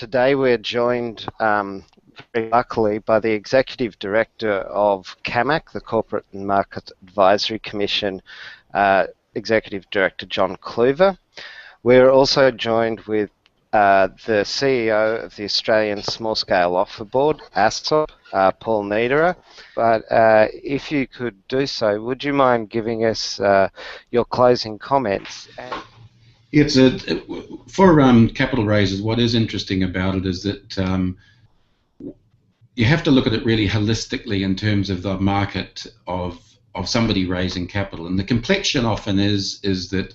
today we're joined, very luckily, by the Executive Director of CAMAC, the Corporate and Market Advisory Commission, Executive Director John Kluver. We're also joined with the CEO of the Australian Small Scale Offer Board, ASSOB, Paul Niederer. But if you could do so, would you mind giving us your closing comments? It's for capital raises, what is interesting about it is that you have to look at it really holistically in terms of the market of somebody raising capital. And the complexion often is that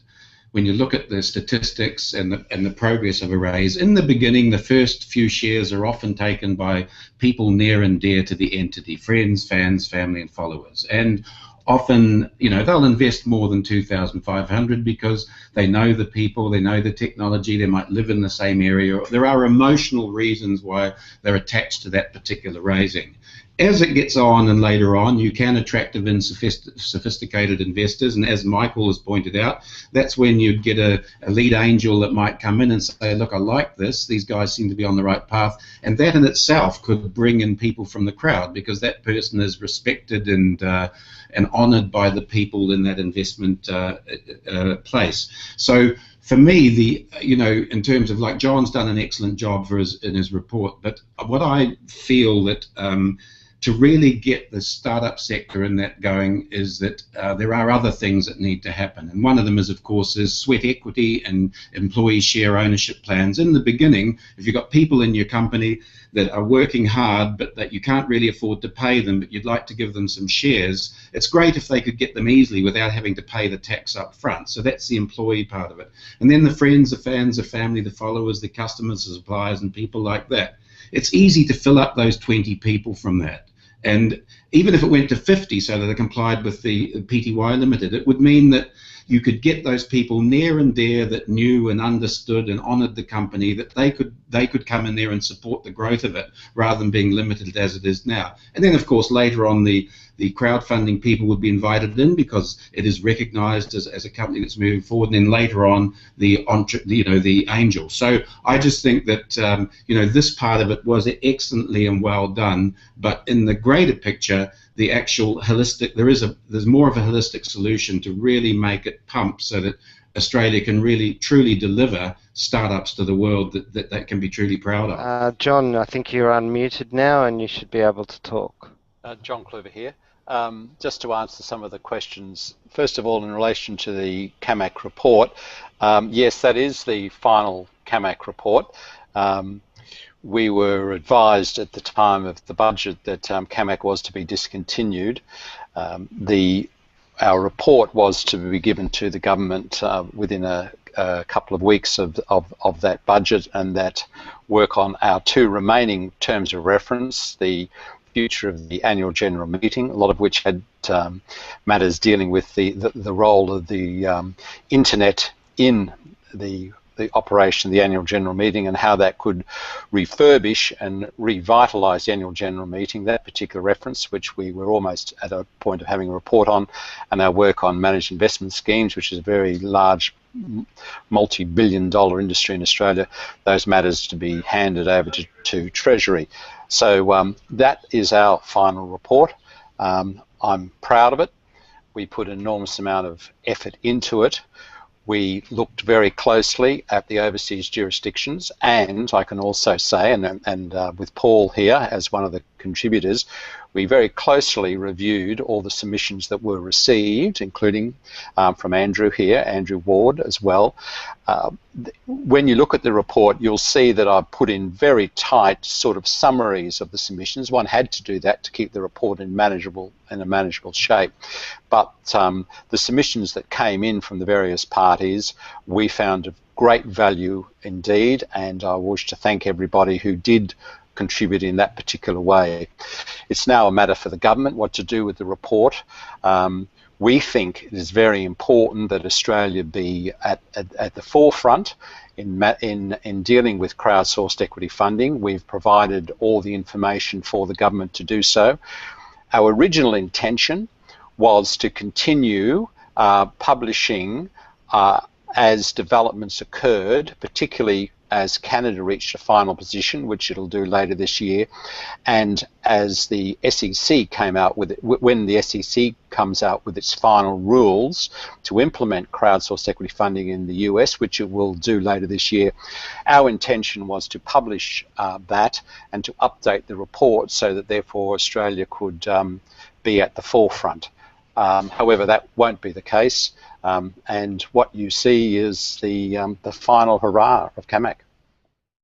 when you look at the statistics and the progress of a raise, in the beginning, the first few shares are often taken by people near and dear to the entity, friends, fans, family, and followers. And often, you know, they'll invest more than $2,500 because they know the people, they know the technology, they might live in the same area. There are emotional reasons why they're attached to that particular raising. As it gets on and later on, you can attract and sophisticated investors, and as Michael has pointed out, that's when you'd get a lead angel that might come in and say, look, I like this, these guys seem to be on the right path, and that in itself could bring in people from the crowd because that person is respected and honoured by the people in that investment place. So for me, in terms of, like, John's done an excellent job in his report, but what I feel that to really get the startup sector in that going is that there are other things that need to happen. And one of them is, of course, sweat equity and employee share ownership plans. In the beginning, if you've got people in your company that are working hard but that you can't really afford to pay them, but you'd like to give them some shares, it's great if they could get them easily without having to pay the tax up front. So that's the employee part of it. And then the friends, the fans, the family, the followers, the customers, the suppliers, and people like that. It's easy to fill up those 20 people from that. And even if it went to 50 so that they complied with the PTY Limited, it would mean that you could get those people near and dear that knew and understood and honoured the company, that they could come in there and support the growth of it rather than being limited as it is now. And then, of course, later on the crowdfunding people would be invited in because it is recognised as a company that's moving forward, and then later on the angel. So I just think that this part of it was excellently and well done, but in the greater picture, the actual holistic, there's more of a holistic solution to really make it pump so that Australia can really truly deliver startups to the world that can be truly proud of. John, I think you're unmuted now and you should be able to talk. John Kluver here. Just to answer some of the questions, first of all, in relation to the CAMAC report, yes, that is the final CAMAC report. We were advised at the time of the budget that CAMAC was to be discontinued. Our report was to be given to the government within a couple of weeks of that budget, and that work on our two remaining terms of reference, the future of the annual general meeting, a lot of which had matters dealing with the role of the internet in the operation of the annual general meeting and how that could refurbish and revitalise the annual general meeting, that particular reference, which we were almost at a point of having a report on, and our work on managed investment schemes, which is a very large multi-billion-dollar industry in Australia, those matters to be handed over to Treasury. So that is our final report. I'm proud of it. We put an enormous amount of effort into it. We looked very closely at the overseas jurisdictions, and I can also say, and with Paul here as one of the contributors, we very closely reviewed all the submissions that were received, including from Andrew here, Andrew Ward as well. When you look at the report, you'll see that I've put in very tight sort of summaries of the submissions. One had to do that to keep the report in a manageable shape. But the submissions that came in from the various parties, we found of great value indeed, and I wish to thank everybody who did contribute in that particular way. It's now a matter for the government what to do with the report. We think it is very important that Australia be at the forefront in dealing with crowdsourced equity funding. We've provided all the information for the government to do so. Our original intention was to continue publishing as developments occurred, particularly as Canada reached a final position, which it'll do later this year, and as the SEC came out with it, when the SEC comes out with its final rules to implement crowdsourced equity funding in the US, which it will do later this year, our intention was to publish that and to update the report so that therefore Australia could be at the forefront. However, that won't be the case, and what you see is the final hurrah of CAMAC.